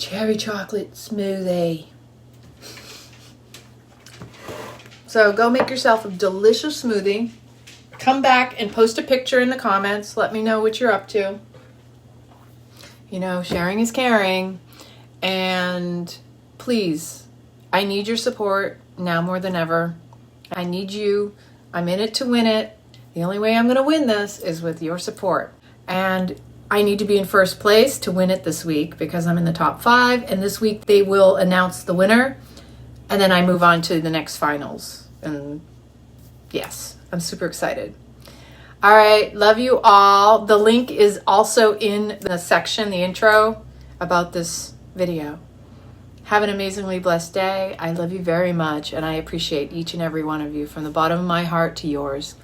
cherry chocolate smoothie. So go make yourself a delicious smoothie. Come back and post a picture in the comments. Let me know what you're up to. You know, sharing is caring. And please, I need your support now more than ever. I need you. I'm in it to win it. The only way I'm going to win this is with your support. And I need to be in first place to win it this week because I'm in the top 5. And this week they will announce the winner. And then I move on to the next finals. And yes, I'm super excited. All right, love you all. The link is also in the section, the intro, about this video. Have an amazingly blessed day. I love you very much, and I appreciate each and every one of you from the bottom of my heart to yours.